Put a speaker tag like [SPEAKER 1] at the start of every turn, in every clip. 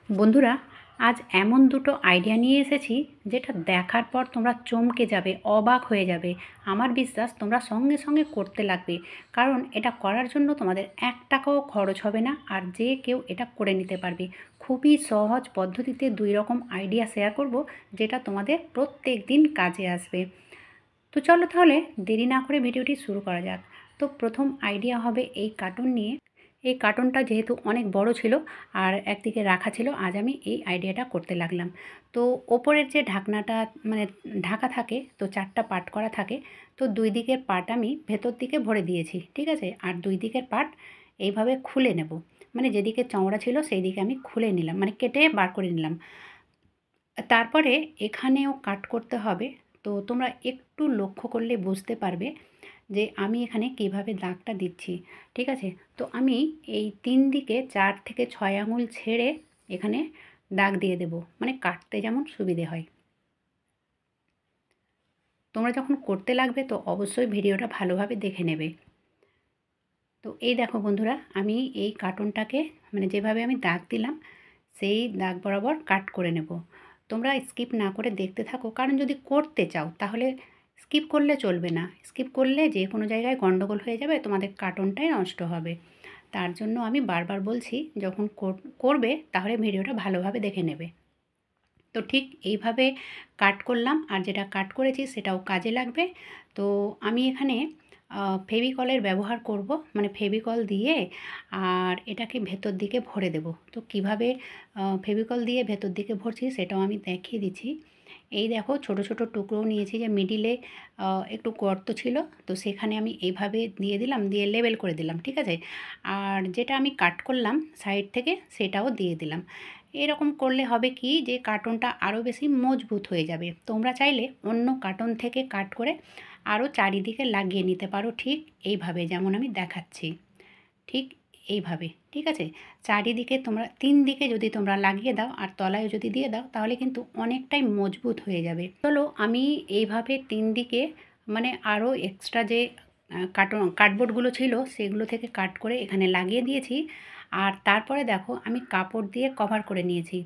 [SPEAKER 1] বন্ধুরা, আজ এমন দুটো আইডিয়া নিয়ে এসেছি যেটা দেখার পর তোমরা চমকে যাবে, অবাক হয়ে যাবে। আমার বিশ্বাস তোমরা সঙ্গে সঙ্গে করতে লাগবে, কারণ এটা করার জন্য তোমাদের 1 টাকাও খরচ হবে না, আর যে কেউ এটা করে নিতে পারবে। খুবই সহজ পদ্ধতিতে 2 রকম আইডিয়া শেয়ার করব, যেটা তোমাদের প্রত্যেক দিন কাজে আসবে। তো চলো তাহলে দেরি না করে ভিডিওটি শুরু করা যাক। তো প্রথম আইডিয়া হবে এই কার্টুন নিয়ে। এই কার্টুনটা যেহেতু অনেক বড় ছিল আর একদিকে রাখা ছিল, আজ আমি এই আইডিয়াটা করতে লাগলাম। তো ওপরের যে ঢাকনাটা মানে ঢাকা থাকে, তো 4টা পার্ট করা থাকে। তো 2 দিকের পার্ট আমি ভেতর দিকে ভরে দিয়েছি, ঠিক আছে? আর 2 দিকের পার্ট এইভাবে খুলে নেব। মানে যেদিকে চওড়া ছিল সেই দিকে আমি খুলে নিলাম, মানে কেটে বার করে নিলাম। তারপরে এখানেও কাট করতে হবে। তো তোমরা একটু লক্ষ্য করলে বুঝতে পারবে যে আমি এখানে কিভাবে দাগটা দিচ্ছি, ঠিক আছে? তো আমি এই 3 দিকে 4 থেকে 6 আঙুল ছেড়ে এখানে দাগ দিয়ে দেব, মানে কাটতে যেমন সুবিধে হয়। তোমরা যখন করতে লাগবে তো অবশ্যই ভিডিওটা ভালোভাবে দেখে নেবে। তো এই দেখো বন্ধুরা, আমি এই কার্টুনটাকে মানে যেভাবে আমি দাগ দিলাম সেই দাগ বরাবর কাট করে নেব। তোমরা স্কিপ না করে দেখতে থাকো, কারণ যদি করতে চাও তাহলে স্কিপ করলে চলবে না। স্কিপ করলে যে কোনো জায়গায় গন্ডগোল হয়ে যাবে, তোমাদের কার্টুনটাই নষ্ট হবে। তার জন্য আমি বারবার বলছি, যখন করবে তাহলে ভিডিওটা ভালোভাবে দেখে নেবে। তো ঠিক এইভাবে কাট করলাম, আর যেটা কাট করেছি সেটাও কাজে লাগবে। তো আমি এখানে ফেভিকলের ব্যবহার করব, মানে ফেভিকল দিয়ে আর এটাকে ভেতর দিকে ভরে দেব। তো কিভাবে ফেভিকল দিয়ে ভেতর দিকে ভরছি সেটাও আমি দেখিয়ে দিচ্ছি। এই দেখো, ছোট ছোট টুকরো নিয়েছি, যে মিডিলে একটু গর্ত ছিল, তো সেখানে আমি এইভাবে দিয়ে দিলাম, দিয়ে লেবেল করে দিলাম, ঠিক আছে? আর যেটা আমি কাট করলাম সাইড থেকে সেটাও দিয়ে দিলাম। এরকম করলে হবে কি, যে কার্টুনটা আরও বেশি মজবুত হয়ে যাবে। তোমরা চাইলে অন্য কার্টুন থেকে কাট করে আরও চারিদিকে লাগিয়ে নিতে পারো, ঠিক এইভাবে যেমন আমি দেখাচ্ছি, ঠিক এইভাবে, ঠিক আছে? চারিদিকে তোমরা 3 দিকে যদি তোমরা লাগিয়ে দাও আর তলায় যদি দিয়ে দাও, তাহলে কিন্তু অনেকটাই মজবুত হয়ে যাবে। চলো আমি এইভাবে 3 দিকে মানে আরও এক্সট্রা যে কার্ডবোর্ডগুলো ছিল সেগুলো থেকে কাট করে এখানে লাগিয়ে দিয়েছি। আর তারপরে দেখো আমি কাপড় দিয়ে কভার করে নিয়েছি।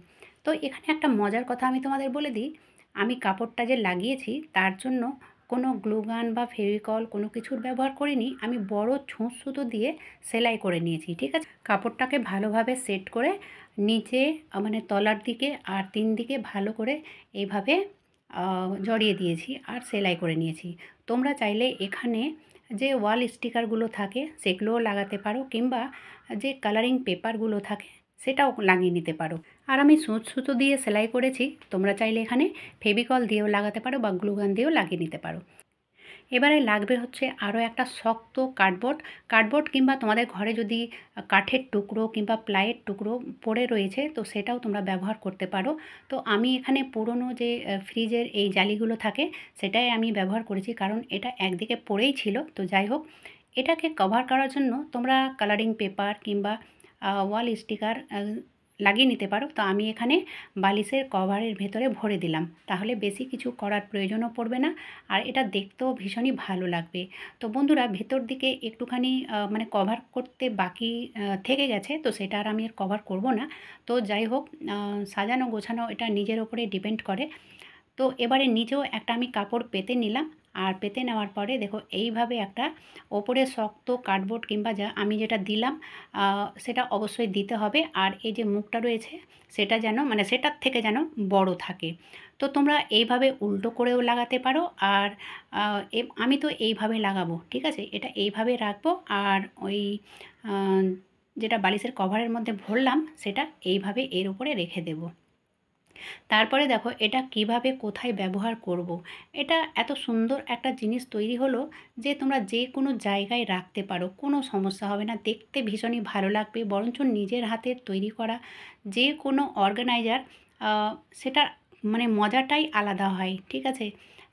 [SPEAKER 1] তো এখানে একটা মজার কথা আমি তোমাদের বলে দিই, আমি কাপড়টা যে লাগিয়েছি তার জন্য কোনো গ্লুগান বা ফেভিকল কোনো কিছুর ব্যবহার করিনি। আমি বড় ছুঁচ সুতো দিয়ে সেলাই করে নিয়েছি, ঠিক আছে? কাপড়টাকে ভালোভাবে সেট করে নিচে মানে তলার দিকে আর 3 দিকে ভালো করে এইভাবে জড়িয়ে দিয়েছি আর সেলাই করে নিয়েছি। তোমরা চাইলে এখানে যে ওয়াল স্টিকারগুলো থাকে সেগুলোও লাগাতে পারো, কিংবা যে কালারিং পেপারগুলো থাকে সেটাও লাগিয়ে নিতে পারো। আর আমি সূচ সুতো দিয়ে সেলাই করেছি, তোমরা চাইলে এখানে ফেভিকল দিয়েও লাগাতে পারো বা গ্লুগান দিয়েও লাগিয়ে নিতে পারো। এবারে লাগবে হচ্ছে আরও একটা শক্ত কার্ডবোর্ড। কার্ডবোর্ড কিংবা তোমাদের ঘরে যদি কাঠের টুকরো কিংবা প্লাইয়ের টুকরো পড়ে রয়েছে, তো সেটাও তোমরা ব্যবহার করতে পারো। তো আমি এখানে পুরনো যে ফ্রিজের এই জালিগুলো থাকে সেটাই আমি ব্যবহার করেছি, কারণ এটা একদিকে পড়েই ছিল। তো যাই হোক, এটাকে কভার করার জন্য তোমরা কালারিং পেপার কিংবা ওয়াল স্টিকার লাগিয়ে নিতে পারো। তো আমি এখানে বালিশের কভারের ভেতরে ভরে দিলাম, তাহলে বেশি কিছু করার প্রয়োজনও পড়বে না, আর এটা দেখতেও ভীষণই ভালো লাগবে। তো বন্ধুরা, ভেতর দিকে একটুখানি মানে কভার করতে বাকি থেকে গেছে, তো সেটা আর আমি আর কভার করব না। তো যাই হোক, সাজানো গোছানো এটা নিজের ওপরে ডিপেন্ড করে। তো এবারে নিচেও একটা আমি কাপড় পেতে নিলাম, আর পেতে নেওয়ার পরে দেখো এইভাবে একটা ওপরে শক্ত কার্ডবোর্ড কিংবা যা আমি যেটা দিলাম সেটা অবশ্যই দিতে হবে। আর এই যে মুখটা রয়েছে সেটা যেন মানে সেটার থেকে যেন বড় থাকে। তো তোমরা এইভাবে উল্টো করেও লাগাতে পারো, আর আমি তো এইভাবে লাগাবো, ঠিক আছে? এটা এইভাবে রাখবো, আর ওই আহ, যেটা বালিশের কভারের মধ্যে ভরলাম সেটা এইভাবে এর উপরে রেখে দেবো। তারপরে দেখো এটা কিভাবে কোথায় ব্যবহার করব। এটা এত সুন্দর একটা জিনিস তৈরি হলো যে তোমরা যে কোনো জায়গায় রাখতে পারো, কোনো সমস্যা হবে না, দেখতে ভীষণই ভালো লাগবে। বরঞ্চ নিজের হাতের তৈরি করা যে কোনো অর্গানাইজার সেটার মানে মজাটাই আলাদা হয়, ঠিক আছে?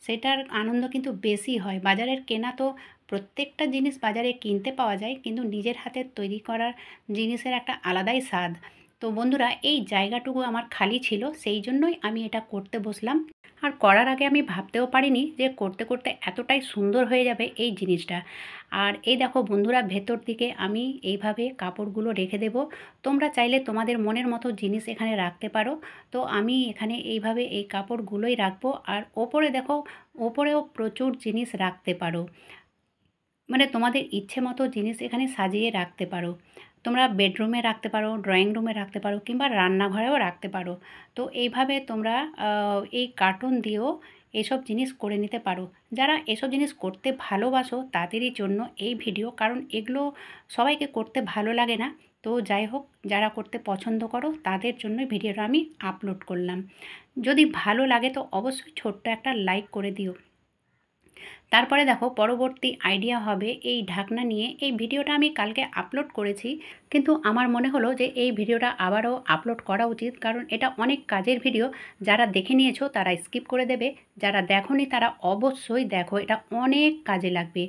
[SPEAKER 1] সেটার আনন্দ কিন্তু বেশি হয়। বাজারের কেনা তো প্রত্যেকটা জিনিস বাজারে কিনতে পাওয়া যায়, কিন্তু নিজের হাতের তৈরি করার জিনিসের একটা আলাদাই স্বাদ। তো বন্ধুরা, এই জায়গাটুকু আমার খালি ছিল, সেই জন্যই আমি এটা করতে বসলাম। আর করার আগে আমি ভাবতেও পারিনি যে করতে করতে এতটাই সুন্দর হয়ে যাবে এই জিনিসটা। আর এই দেখো বন্ধুরা, ভেতর দিকে আমি এইভাবে কাপড়গুলো রেখে দেব। তোমরা চাইলে তোমাদের মনের মতো জিনিস এখানে রাখতে পারো। তো আমি এখানে এইভাবে এই কাপড়গুলোই রাখবো। আর ওপরে দেখো, ওপরেও প্রচুর জিনিস রাখতে পারো, মানে তোমাদের ইচ্ছে মতো জিনিস এখানে সাজিয়ে রাখতে পারো। তোমরা বেডরুমে রাখতে পারো, ড্রয়িং রুমে রাখতে পারো, কিংবা রান্নাঘরেও রাখতে পারো। তো এইভাবে তোমরা এই কার্টুন দিয়েও এসব জিনিস করে নিতে পারো। যারা এসব জিনিস করতে ভালোবাসো তাদেরই জন্য এই ভিডিও, কারণ এগুলো সবাইকে করতে ভালো লাগে না। তো যাই হোক, যারা করতে পছন্দ করো তাদের জন্য ভিডিওটা আমি আপলোড করলাম। যদি ভালো লাগে তো অবশ্যই ছোট্ট একটা লাইক করে দিও। তারপরে দেখো, পরবর্তী আইডিয়া হবে এই ঢাকনা নিয়ে। এই ভিডিওটা আমি কালকে আপলোড করেছি, কিন্তু আমার মনে হলো যে এই ভিডিওটা আবারও আপলোড করা উচিত, কারণ এটা অনেক কাজের ভিডিও। যারা দেখে নিয়েছো তারা স্কিপ করে দেবে, যারা দেখোনি তারা অবশ্যই দেখো, এটা অনেক কাজে লাগবে।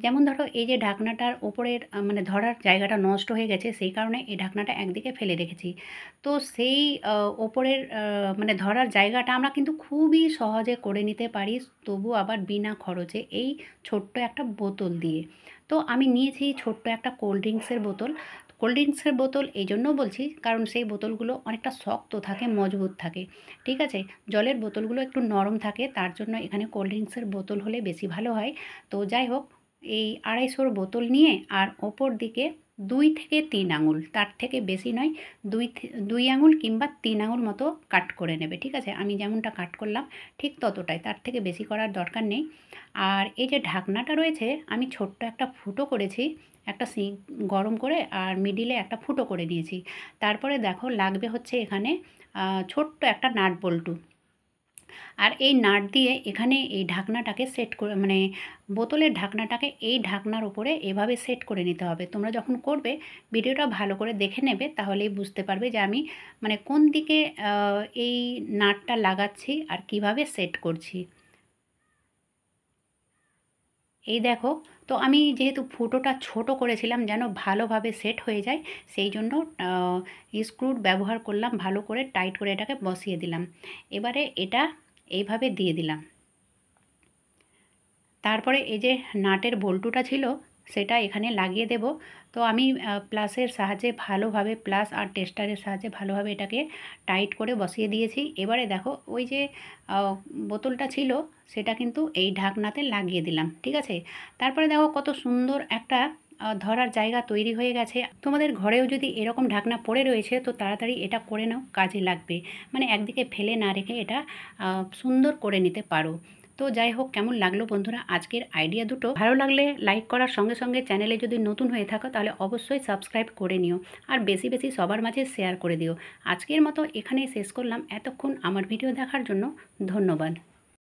[SPEAKER 1] যেমন ধরো, এই যে ঢাকনাটার ওপরের মানে ধরার জায়গাটা নষ্ট হয়ে গেছে, সেই কারণে এই ঢাকনাটা একদিকে ফেলে রেখেছি। তো সেই ওপরের মানে ধরার জায়গাটা আমরা কিন্তু খুবই সহজে করে নিতে পারি, তবু আবার বিনা খরচে, এই ছোট্ট একটা বোতল দিয়ে। তো আমি নিয়েছি ছোট্ট একটা কোল্ড ড্রিঙ্কসের বোতল। কোল্ড ড্রিঙ্কসের বোতল এই জন্য বলছি, কারণ সেই বোতলগুলো অনেকটা শক্ত থাকে, মজবুত থাকে। ঠিক আছে, জলের বোতলগুলো একটু নরম থাকে, তার জন্য এখানে কোল্ড ড্রিঙ্কসের বোতল হলে বেশি ভালো হয়। তো যাই হোক, এই 250 বোতল নিয়ে, আর ওপর দিকে 2 থেকে 3 আঙুল, তার থেকে বেশি নয়, 2 আঙুল কিংবা 3 আঙুল মতো কাট করে নেবে। ঠিক আছে, আমি যেমনটা কাট করলাম ঠিক ততটাই, তার থেকে বেশি করার দরকার নেই। আর এই যে ঢাকনাটা রয়েছে, আমি ছোট্ট একটা ফুটো করেছি, একটা সিঙ্ক গরম করে আর মিডিলে একটা ফুটো করে দিয়েছি। তারপরে দেখো, লাগবে হচ্ছে এখানে ছোট্ট একটা নাট বল্টু। আর এই নাট দিয়ে এখানে এই ঢাকনাটাকে সেট করে, মানে বোতলের ঢাকনাটাকে এই ঢাকনার উপরে এভাবে সেট করে নিতে হবে। তোমরা যখন করবে ভিডিওটা ভালো করে দেখে নেবে, তাহলেই বুঝতে পারবে যে আমি মানে কোন দিকে এই নাটটা লাগাচ্ছি আর কিভাবে সেট করছি। এই দেখো, তো আমি যেহেতু ফুটোটা ছোট করেছিলাম যেন ভালোভাবে সেট হয়ে যায়, সেই জন্য স্ক্রুর ব্যবহার করলাম, ভালো করে টাইট করে এটাকে বসিয়ে দিলাম। এবারে এটা এইভাবে দিয়ে দিলাম। তারপরে এই যে নাটের বল্টুটা ছিল সেটা এখানে লাগিয়ে দেব। তো আমি প্লাসের সাহায্যে ভালোভাবে, প্লাস আর টেস্টারের সাহায্যে ভালোভাবে এটাকে টাইট করে বসিয়ে দিয়েছি। এবারে দেখো, ওই যে বোতলটা ছিল সেটা কিন্তু এই ঢাকনাতে লাগিয়ে দিলাম। ঠিক আছে, তারপরে দেখো কত সুন্দর একটা ধরার জায়গা তৈরি হয়ে গেছে। তোমাদের ঘরেও যদি এরকম ঢাকনা পড়ে রয়েছে তো তাড়াতাড়ি এটা করে নাও, কাজে লাগবে। মানে একদিকে ফেলে না রেখে এটা সুন্দর করে নিতে পারো। তো যাই হোক, কেমন লাগলো বন্ধুরা আজকের আইডিয়া দুটো? ভালো লাগলে লাইক করার সঙ্গে সঙ্গে চ্যানেলে যদি নতুন হয়ে থাকো তাহলে অবশ্যই সাবস্ক্রাইব করে নিও, আর বেশি বেশি সবার মাঝে শেয়ার করে দিও। আজকের মতো এখানেই শেষ করলাম। এতক্ষণ আমার ভিডিও দেখার জন্য ধন্যবাদ।